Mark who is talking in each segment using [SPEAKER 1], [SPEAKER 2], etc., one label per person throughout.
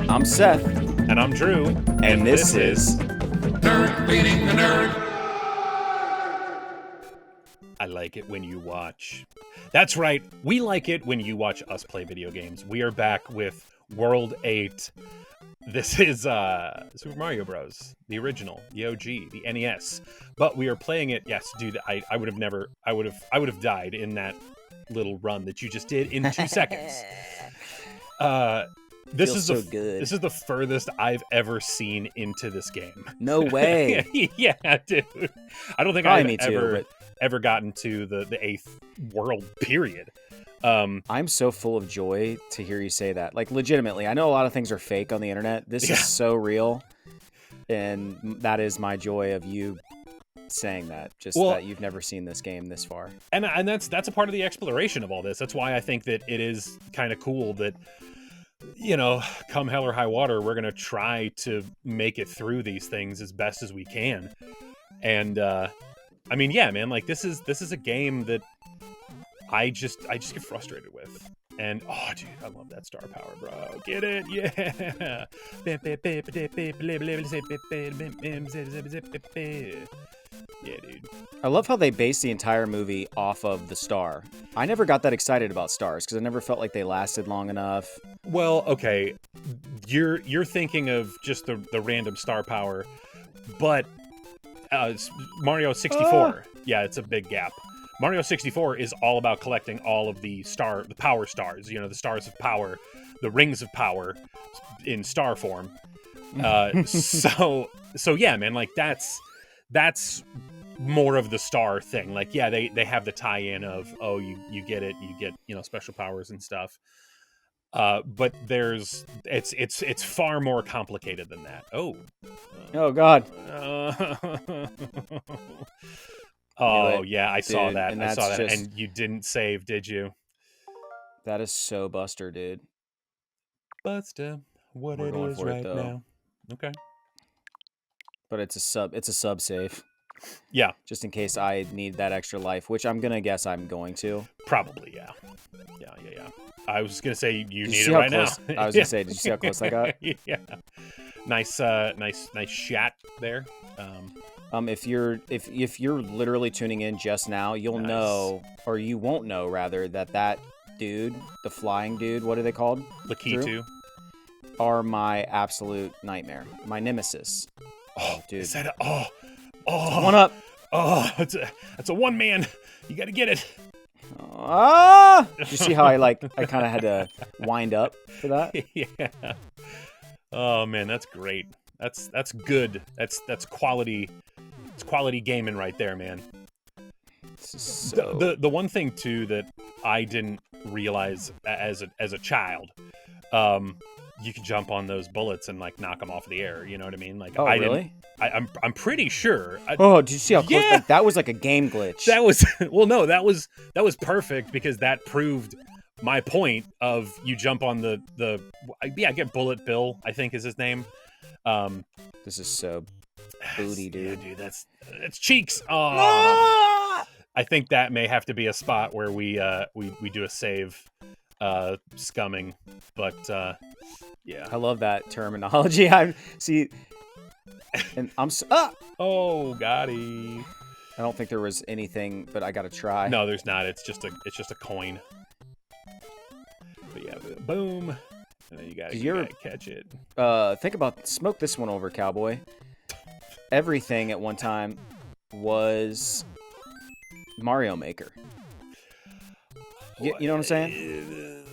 [SPEAKER 1] I'm Seth.
[SPEAKER 2] And I'm Drew.
[SPEAKER 1] And this is
[SPEAKER 3] Nerd Feeding the Nerd.
[SPEAKER 2] I Like It When You Watch. That's right. We like it when you watch us play video games. We are back with World 8. This is Super Mario Bros. The original, the OG, the NES. But we are playing it. Yes, dude, I would have died in that little run that you just did in 2 seconds. This is
[SPEAKER 1] so good.
[SPEAKER 2] This is the furthest I've ever seen into this game.
[SPEAKER 1] No way.
[SPEAKER 2] Yeah, dude. I don't think
[SPEAKER 1] Probably
[SPEAKER 2] I've ever gotten to the 8th world, period.
[SPEAKER 1] I'm so full of joy to hear you say that. Like, legitimately, I know a lot of things are fake on the internet. This is so real. And that is my joy of you saying that. That you've never seen this game this far.
[SPEAKER 2] And that's a part of the exploration of all this. That's why I think that it is kind of cool that, you know, come hell or high water, we're going to try to make it through these things as best as we can. And, I mean, yeah, man, like this is a game that I just get frustrated with. And oh, dude, I love that star power, bro. Get it? Yeah. Yeah, dude.
[SPEAKER 1] I love how they base the entire movie off of the star. I never got that excited about stars because I never felt like they lasted long enough.
[SPEAKER 2] Well, okay, you're thinking of just the random star power, but Mario 64, yeah, it's a big gap. Mario 64 is all about collecting all of the power stars, you know, the stars of power, the rings of power in star form. So yeah, man, like that's more of the star thing. Like, yeah, they have the tie-in of, oh, you get it, you get, you know, special powers and stuff. But it's far more complicated than that. Oh
[SPEAKER 1] God.
[SPEAKER 2] Oh yeah, I saw that.
[SPEAKER 1] And
[SPEAKER 2] I saw that,
[SPEAKER 1] just,
[SPEAKER 2] and you didn't save, did you?
[SPEAKER 1] That is so Buster, dude.
[SPEAKER 2] Buster, what
[SPEAKER 1] We're
[SPEAKER 2] it
[SPEAKER 1] going
[SPEAKER 2] is
[SPEAKER 1] for it,
[SPEAKER 2] right
[SPEAKER 1] though.
[SPEAKER 2] now. Okay.
[SPEAKER 1] But it's a sub save.
[SPEAKER 2] Yeah.
[SPEAKER 1] Just in case I need that extra life, which I'm gonna guess I'm going to.
[SPEAKER 2] Probably, yeah. Yeah. I was gonna say you need it
[SPEAKER 1] how
[SPEAKER 2] right
[SPEAKER 1] close,
[SPEAKER 2] now.
[SPEAKER 1] I was gonna say, did you see how close I got?
[SPEAKER 2] Yeah. Nice shat there.
[SPEAKER 1] If you're literally tuning in just now, you'll know, or you won't know rather, that dude, the flying dude, what are they called?
[SPEAKER 2] Lakitu.
[SPEAKER 1] Are my absolute nightmare, my nemesis.
[SPEAKER 2] Oh,
[SPEAKER 1] dude!
[SPEAKER 2] Is that oh,
[SPEAKER 1] one up?
[SPEAKER 2] Oh, that's a one man. You got to get it.
[SPEAKER 1] Did you see how I kind of had to wind up for that?
[SPEAKER 2] Yeah. Oh man, that's great. That's good. That's quality. It's quality gaming right there, man.
[SPEAKER 1] So...
[SPEAKER 2] The one thing too that I didn't realize as a child, you can jump on those bullets and like knock them off the air. You know what I mean? Like,
[SPEAKER 1] oh, really?
[SPEAKER 2] I'm pretty sure.
[SPEAKER 1] Did you see how close?
[SPEAKER 2] Yeah.
[SPEAKER 1] Like, that was like a game glitch.
[SPEAKER 2] That was no, that was perfect because that proved my point of you jump on the get Bullet Bill, I think is his name.
[SPEAKER 1] This is so booty, dude.
[SPEAKER 2] Yeah, dude, that's cheeks. Oh. I think that may have to be a spot where we do a save scumming, but yeah.
[SPEAKER 1] I love that terminology. I'm
[SPEAKER 2] Oh, Gotti.
[SPEAKER 1] I don't think there was anything, but I gotta try.
[SPEAKER 2] No, there's not. It's just a coin. But yeah, boom. And then you gotta catch it.
[SPEAKER 1] Smoke this one over, cowboy. Everything at one time was Mario Maker. You know what I'm saying?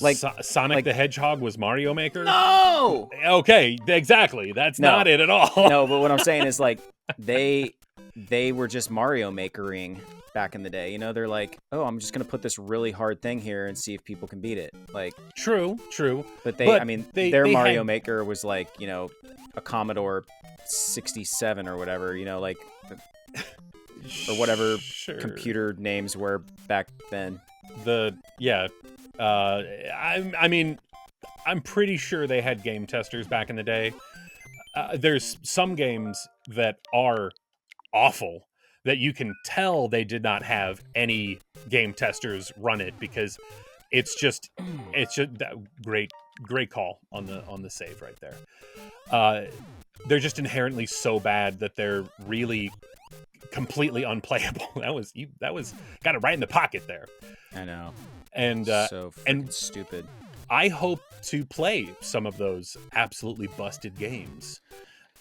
[SPEAKER 2] Like Sonic the Hedgehog was Mario Maker?
[SPEAKER 1] No!
[SPEAKER 2] Okay, exactly. That's not it at all.
[SPEAKER 1] No, but what I'm saying is like they were just Mario Makering back in the day. You know, they're like, oh, I'm just gonna put this really hard thing here and see if people can beat it. Like,
[SPEAKER 2] true.
[SPEAKER 1] But their Mario Maker was like, you know, a Commodore 67 or whatever. You know, like, or whatever computer names were back then.
[SPEAKER 2] I mean, I'm pretty sure they had game testers back in the day. There's some games that are awful that you can tell they did not have any game testers run it because it's just that great great call on the save right there. They're just inherently so bad that they're really completely unplayable. That was got it right in the pocket there.
[SPEAKER 1] I know.
[SPEAKER 2] And
[SPEAKER 1] So
[SPEAKER 2] and
[SPEAKER 1] stupid.
[SPEAKER 2] I hope to play some of those absolutely busted games.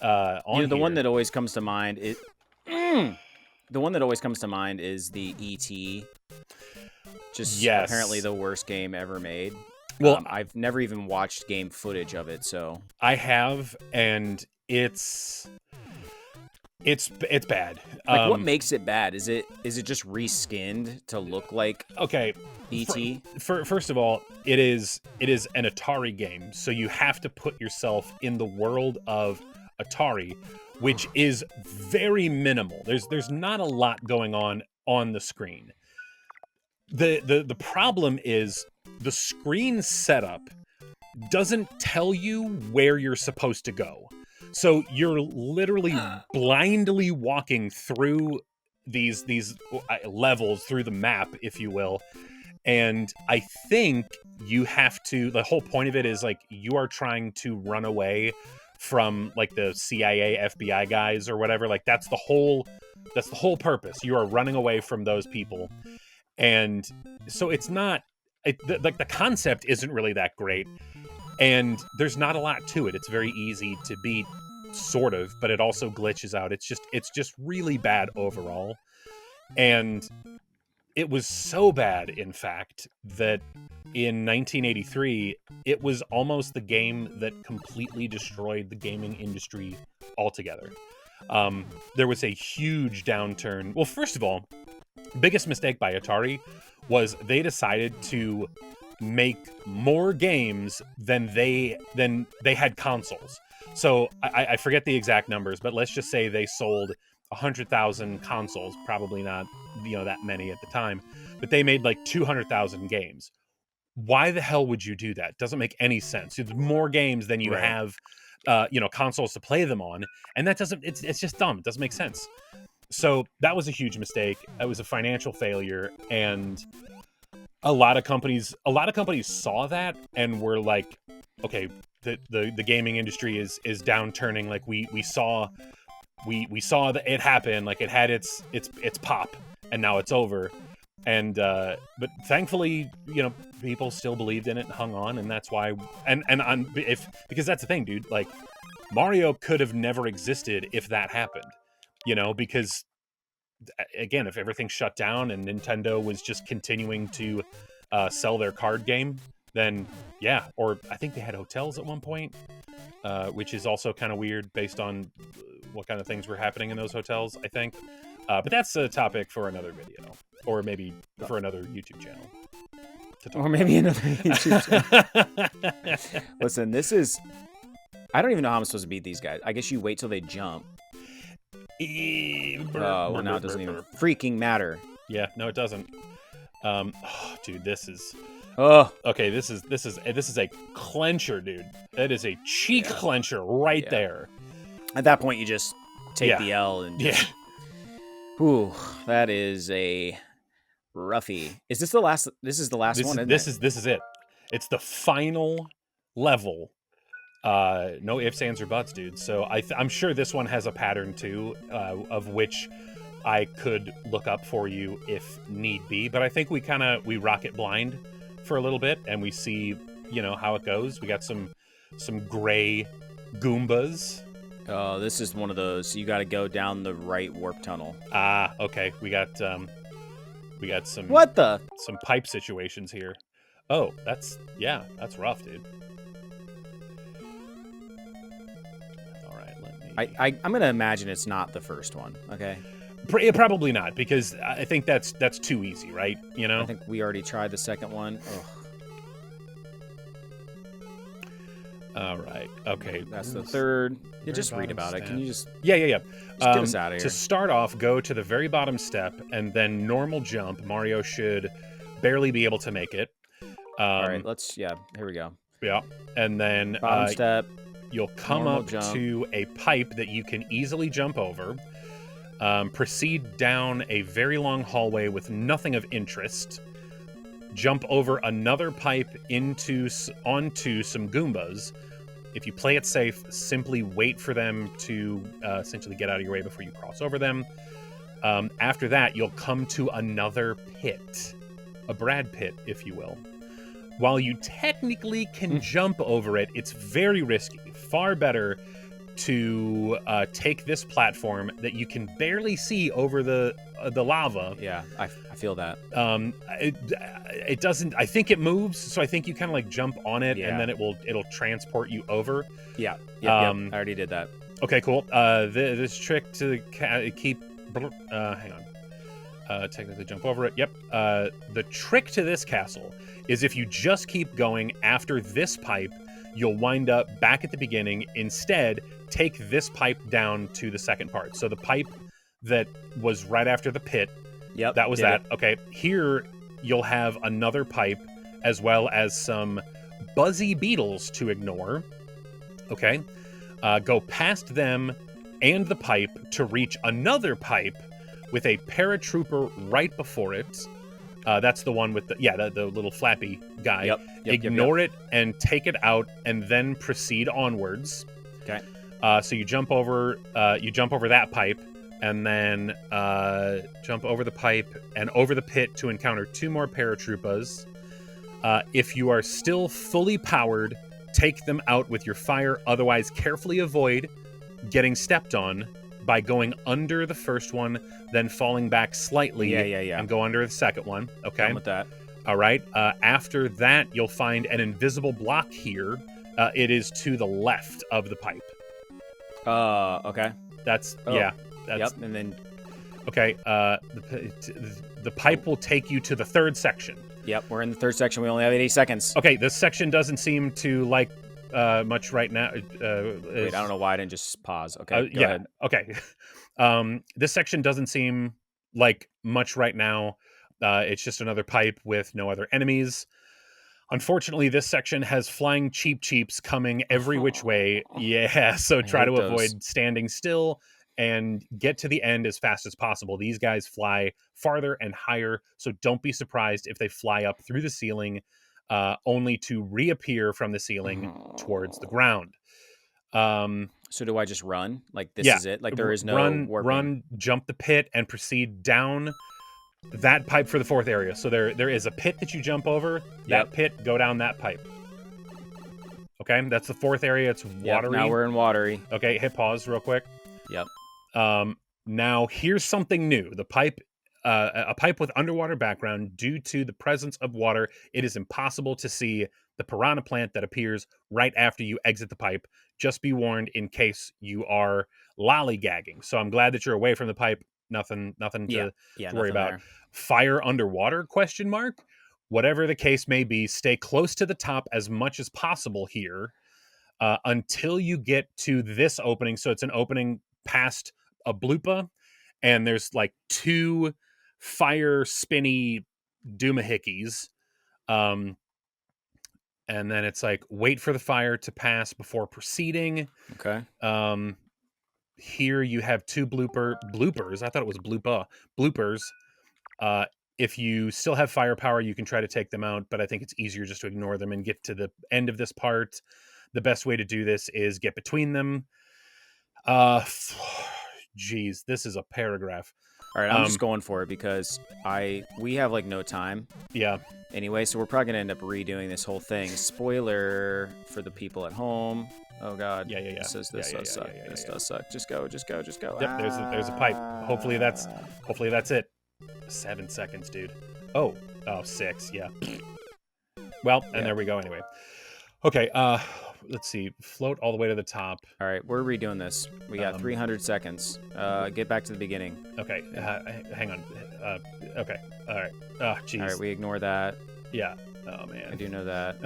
[SPEAKER 2] On
[SPEAKER 1] the one
[SPEAKER 2] here.
[SPEAKER 1] that always comes to mind is the one that always comes to mind is the E.T. Just
[SPEAKER 2] Yes.
[SPEAKER 1] apparently the worst game ever made.
[SPEAKER 2] Well,
[SPEAKER 1] I've never even watched game footage of it, so
[SPEAKER 2] I have, and it's bad.
[SPEAKER 1] like what makes it bad? Is it just reskinned to look like
[SPEAKER 2] Okay,
[SPEAKER 1] E.T.?
[SPEAKER 2] First of all, it is an Atari game, so you have to put yourself in the world of Atari, which is very minimal. There's not a lot going on the screen. The problem is the screen setup doesn't tell you where you're supposed to go. So you're literally blindly walking through these levels through the map, if you will. And I think you have to, the whole point of it is like you are trying to run away from like the CIA, FBI guys or whatever. Like that's the whole purpose. You are running away from those people. And so it's not like the concept isn't really that great. And there's not a lot to it. It's very easy to beat, sort of, but it also glitches out. It's just really bad overall. And it was so bad, in fact, that in 1983, it was almost the game that completely destroyed the gaming industry altogether. There was a huge downturn. Well, first of all, biggest mistake by Atari was they decided to make more games than they had consoles. So I forget the exact numbers, but let's just say they sold 100,000 consoles, probably not that many at the time, but they made like 200,000 games. Why the hell would you do that? Doesn't make any sense. It's more games than you
[SPEAKER 1] Right.
[SPEAKER 2] have consoles to play them on, and that doesn't it's just dumb. It doesn't make sense. So that was a huge mistake. It was a financial failure, and a lot of companies saw that and were like, okay, the gaming industry is downturning. Like we saw that it happened. Like it had its pop, and now it's over. And but thankfully, people still believed in it and hung on, and that's why. Because that's the thing, dude. Like Mario could have never existed if that happened. Because again, if everything shut down and Nintendo was just continuing to sell their card game, then yeah. Or I think they had hotels at one point, which is also kind of weird based on what kind of things were happening in those hotels, I think. But that's a topic for another video, or maybe for another YouTube channel.
[SPEAKER 1] Or maybe another YouTube channel. Listen, this is... I don't even know how I'm supposed to beat these guys. I guess you wait till they jump. Well, now it doesn't even freaking matter.
[SPEAKER 2] Yeah, no, it doesn't. Dude, this is...
[SPEAKER 1] Oh,
[SPEAKER 2] Okay, this is a clencher, dude. That is a cheek clencher right there.
[SPEAKER 1] at that point you just take
[SPEAKER 2] Yeah.
[SPEAKER 1] the L and
[SPEAKER 2] Yeah.
[SPEAKER 1] Whew, that is a roughie. Is this the last? This is the last one.
[SPEAKER 2] This is it. It's the final level. No ifs, ands, or buts, dude. So I'm sure this one has a pattern too, of which I could look up for you if need be. But I think we rock it blind for a little bit, and we see how it goes. We got some gray Goombas.
[SPEAKER 1] Oh, this is one of those. You got to go down the right warp tunnel.
[SPEAKER 2] Ah, okay. We got some
[SPEAKER 1] What the?
[SPEAKER 2] some pipe situations here. Oh, that's rough, dude. All right, let me.
[SPEAKER 1] I'm gonna imagine it's not the first one. Okay.
[SPEAKER 2] Probably not, because I think that's too easy, right?
[SPEAKER 1] I think we already tried the second one. Ugh.
[SPEAKER 2] All right. Okay.
[SPEAKER 1] That's the third. Yeah,
[SPEAKER 2] Very
[SPEAKER 1] just read
[SPEAKER 2] bottom
[SPEAKER 1] about it.
[SPEAKER 2] step.
[SPEAKER 1] Can you just
[SPEAKER 2] Yeah.
[SPEAKER 1] get us out of
[SPEAKER 2] To
[SPEAKER 1] here?
[SPEAKER 2] start off, go to the very bottom step and then normal jump. Mario should barely be able to make it.
[SPEAKER 1] All right, here we go.
[SPEAKER 2] Yeah. And then
[SPEAKER 1] Bottom step.
[SPEAKER 2] you'll come
[SPEAKER 1] normal
[SPEAKER 2] up
[SPEAKER 1] jump.
[SPEAKER 2] to a pipe that you can easily jump over. Proceed down a very long hallway with nothing of interest. jump over another pipe onto some Goombas. If you play it safe, simply wait for them to essentially get out of your way before you cross over them. After that, you'll come to another pit, a Brad pit, if you will. While you technically can jump over it, it's very risky. Far better to take this platform that you can barely see over the lava.
[SPEAKER 1] Yeah, I feel that.
[SPEAKER 2] It doesn't. I think it moves, so I think you kind of like jump on it, and then it'll transport you over.
[SPEAKER 1] Yeah. Yep. I already did that.
[SPEAKER 2] Okay, cool. This trick to keep. Hang on. Technically jump over it. Yep. The trick to this castle is if you just keep going after this pipe, you'll wind up back at the beginning. Instead, take this pipe down to the second part. So the pipe that was right after the pit, that was that. Okay, here you'll have another pipe as well as some buzzy beetles to ignore. Okay, go past them and the pipe to reach another pipe with a paratrooper right before it. That's the one with the little flappy guy. Ignore it and take it out, and then proceed onwards.
[SPEAKER 1] Okay.
[SPEAKER 2] So you jump over that pipe, and then jump over the pipe and over the pit to encounter 2 more paratroopers. If you are still fully powered, take them out with your fire. Otherwise, carefully avoid getting stepped on by going under the first one, then falling back slightly and go under the second one. Okay.
[SPEAKER 1] I'm with that.
[SPEAKER 2] All right. After that, you'll find an invisible block here. It is to the left of the pipe.
[SPEAKER 1] Okay.
[SPEAKER 2] That's.
[SPEAKER 1] Yep. And then.
[SPEAKER 2] Okay. The pipe will take you to the third section.
[SPEAKER 1] Yep. We're in the third section. We only have 80 seconds.
[SPEAKER 2] Okay. This section doesn't seem to like much right now.
[SPEAKER 1] Wait, I don't know why I didn't just pause. Okay. Go ahead.
[SPEAKER 2] Okay. This section doesn't seem like much right now. It's just another pipe with no other enemies. Unfortunately, this section has flying cheeps coming every which way. Yeah, so try to avoid standing still and get to the end as fast as possible. These guys fly farther and higher, so don't be surprised if they fly up through the ceiling, only to reappear from the ceiling towards the ground.
[SPEAKER 1] So do I just run? Like this is it? Like there is no
[SPEAKER 2] run, jump the pit, and proceed down that pipe for the fourth area. So there is a pit that you jump over. That pit, go down that pipe. Okay, that's the fourth area. It's watery.
[SPEAKER 1] Now we're in watery.
[SPEAKER 2] Okay, hit pause real quick.
[SPEAKER 1] Yep.
[SPEAKER 2] Now here's something new. The pipe, a pipe with underwater background. Due to the presence of water, it is impossible to see the piranha plant that appears right after you exit the pipe. Just be warned in case you are lollygagging. So I'm glad that you're away from the pipe. Nothing to worry about. There. Fire underwater? ? Whatever the case may be, stay close to the top as much as possible here until you get to this opening. So it's an opening past a bloopa, and there's like 2 fire spinny doomahickeys. And then it's like, wait for the fire to pass before proceeding.
[SPEAKER 1] Okay.
[SPEAKER 2] Here you have 2 bloopers. I thought it was bloopers. If you still have firepower, you can try to take them out, but I think it's easier just to ignore them and get to the end of this part. The best way to do this is get between them. Geez, this is a paragraph.
[SPEAKER 1] All right, I'm just going for it because we have like no time.
[SPEAKER 2] Yeah.
[SPEAKER 1] Anyway, so we're probably gonna end up redoing this whole thing. Spoiler for the people at home. Oh God.
[SPEAKER 2] Yeah.
[SPEAKER 1] This does suck. This does suck. Just go.
[SPEAKER 2] Yep. There's a pipe. Hopefully that's it. 7 seconds, dude. Oh, 6. Yeah. Well, and there we go. Anyway. Okay. Let's see. Float all the way to the top.
[SPEAKER 1] All right, we're redoing this. We got 300 seconds. Get back to the beginning.
[SPEAKER 2] Okay. Hang on. Okay. All right. Oh, jeez.
[SPEAKER 1] All right, we ignore that.
[SPEAKER 2] Yeah. Oh man.
[SPEAKER 1] I do know that.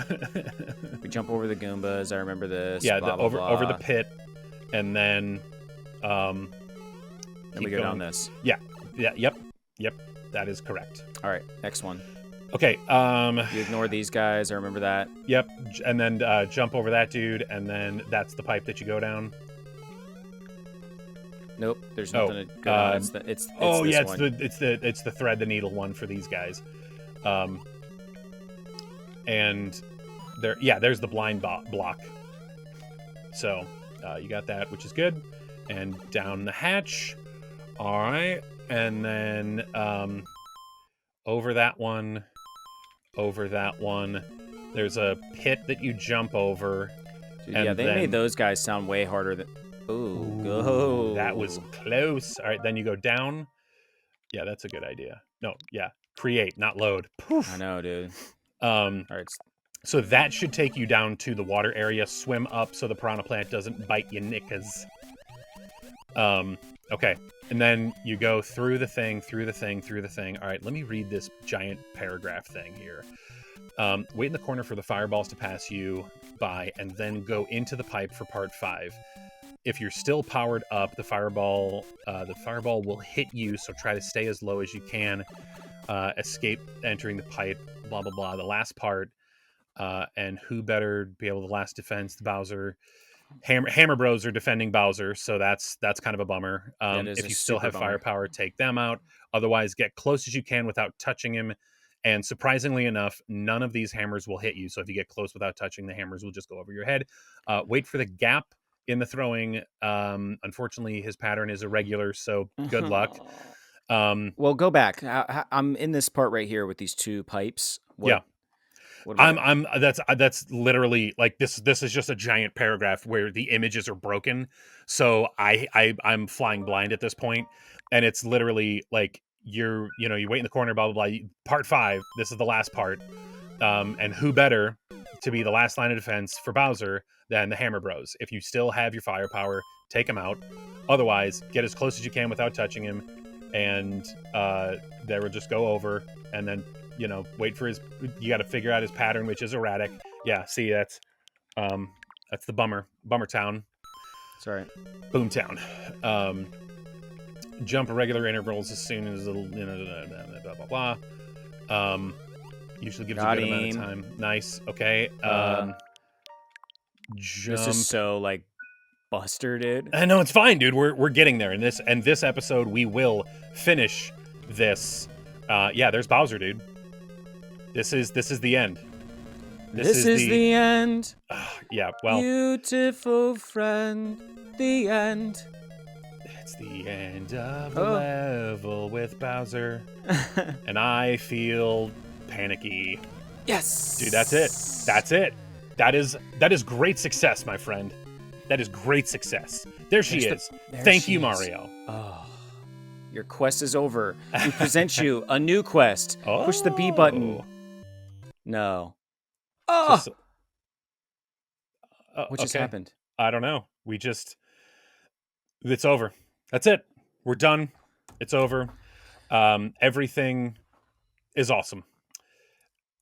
[SPEAKER 1] We jump over the Goombas. I remember this.
[SPEAKER 2] Yeah.
[SPEAKER 1] Blah,
[SPEAKER 2] over the
[SPEAKER 1] blah.
[SPEAKER 2] pit, and then
[SPEAKER 1] Then we go down this.
[SPEAKER 2] Yeah. Yep. That is correct.
[SPEAKER 1] All right. Next one.
[SPEAKER 2] Okay.
[SPEAKER 1] You ignore these guys. I remember that.
[SPEAKER 2] Yep. And then jump over that dude, and then that's the pipe that you go down.
[SPEAKER 1] Nope. There's nothing to go down. It's
[SPEAKER 2] the thread the needle one for these guys. and there's the blind block. So you got that, which is good. And down the hatch. All right. And then over that one, there's a pit that you jump over.
[SPEAKER 1] Dude, yeah, they made those guys sound way harder than... Ooh, go.
[SPEAKER 2] That was close. All right, then you go down. Yeah, that's a good idea. No, yeah. Create, not load. Poof.
[SPEAKER 1] I know, dude.
[SPEAKER 2] All
[SPEAKER 1] right.
[SPEAKER 2] So that should take you down to the water area. Swim up so the piranha plant doesn't bite you knickers. Okay. And then you go through the thing. All right, let me read this giant paragraph thing here. Wait in the corner for the fireballs to pass you by, and then go into the pipe for part 5. If you're still powered up, the fireball will hit you, so try to stay as low as you can. Escape entering the pipe, blah, blah, blah. The last part, and who better be able to last defense? The Bowser. Hammer Bros are defending Bowser, so that's kind of a bummer. If you still have firepower, take them out. Otherwise, get close as you can without touching him. And surprisingly enough, none of these hammers will hit you. So if you get close without touching, the hammers will just go over your head. Wait for the gap in the throwing. Unfortunately, his pattern is irregular, so good luck.
[SPEAKER 1] Well, go back. I'm in this part right here with these 2 pipes.
[SPEAKER 2] That's literally like this is just a giant paragraph where the images are broken. So I'm flying blind at this point, and it's literally like you wait in the corner, blah blah blah. Part 5, this is the last part. And who better to be the last line of defense for Bowser than the Hammer Bros? If you still have your firepower, take him out. Otherwise, get as close as you can without touching him, and they will just go over, and then wait for his. You got to figure out his pattern, which is erratic. Yeah, see, that's the Bummer Town.
[SPEAKER 1] Sorry,
[SPEAKER 2] Boomtown. Jump irregular intervals as soon as blah blah blah. Usually gives a good amount of time. Nice. Okay. Jump.
[SPEAKER 1] This is so like Buster, dude.
[SPEAKER 2] I know, it's fine, dude. We're getting there. In this episode, we will finish this. There's Bowser, dude. This is the end.
[SPEAKER 1] This is the end.
[SPEAKER 2] Yeah, well.
[SPEAKER 1] Beautiful friend, the end.
[SPEAKER 2] It's the end of the level with Bowser. And I feel panicky.
[SPEAKER 1] Yes.
[SPEAKER 2] Dude, that's it. That is great success, my friend. That is great success. There she is. Thank you, Mario.
[SPEAKER 1] Oh. Your quest is over. We present you a new quest. Push the B button. No. Oh! What just happened?
[SPEAKER 2] I don't know. It's over. That's it. We're done. It's over. Everything is awesome.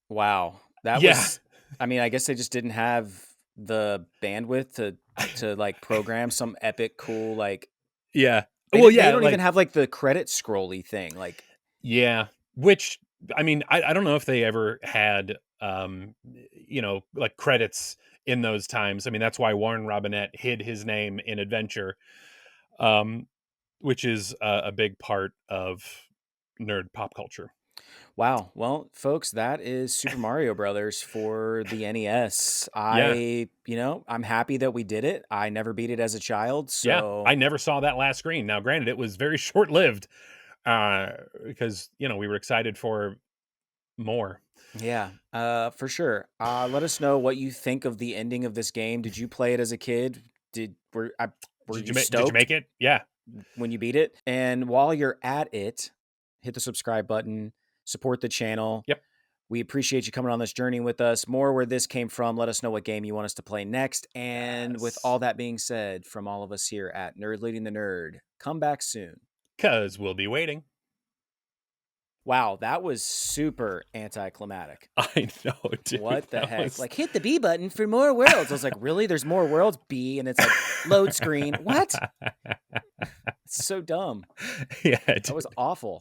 [SPEAKER 1] Wow. That was, I mean, I guess they just didn't have the bandwidth to like program some epic, cool, like.
[SPEAKER 2] Yeah.
[SPEAKER 1] They don't even have like the credit scrolly thing. Like.
[SPEAKER 2] Yeah. Which, I mean, I don't know if they ever had, like credits in those times. I mean, that's why Warren Robinette hid his name in Adventure, which is a big part of nerd pop culture.
[SPEAKER 1] Wow. Well, folks, that is Super Mario Brothers for the NES. I'm happy that we did it. I never beat it as a child. So
[SPEAKER 2] I never saw that last screen. Now, granted, it was very short-lived because, we were excited for more.
[SPEAKER 1] Yeah, for sure. Let us know what you think of the ending of this game. Did you play it as a kid? Did you stoked?
[SPEAKER 2] Did you make it? Yeah.
[SPEAKER 1] When you beat it? And while you're at it, hit the subscribe button, support the channel.
[SPEAKER 2] Yep.
[SPEAKER 1] We appreciate you coming on this journey with us. More where this came from. Let us know what game you want us to play next. And with all that being said, from all of us here at Nerd Leading the Nerd, come back soon.
[SPEAKER 2] 'Cause we'll be waiting.
[SPEAKER 1] Wow, that was super anticlimactic.
[SPEAKER 2] I know, dude.
[SPEAKER 1] What the heck? Like, hit the B button for more worlds. I was like, really? There's more worlds? B, and it's like, load screen. What? It's so dumb.
[SPEAKER 2] Yeah,
[SPEAKER 1] that was awful.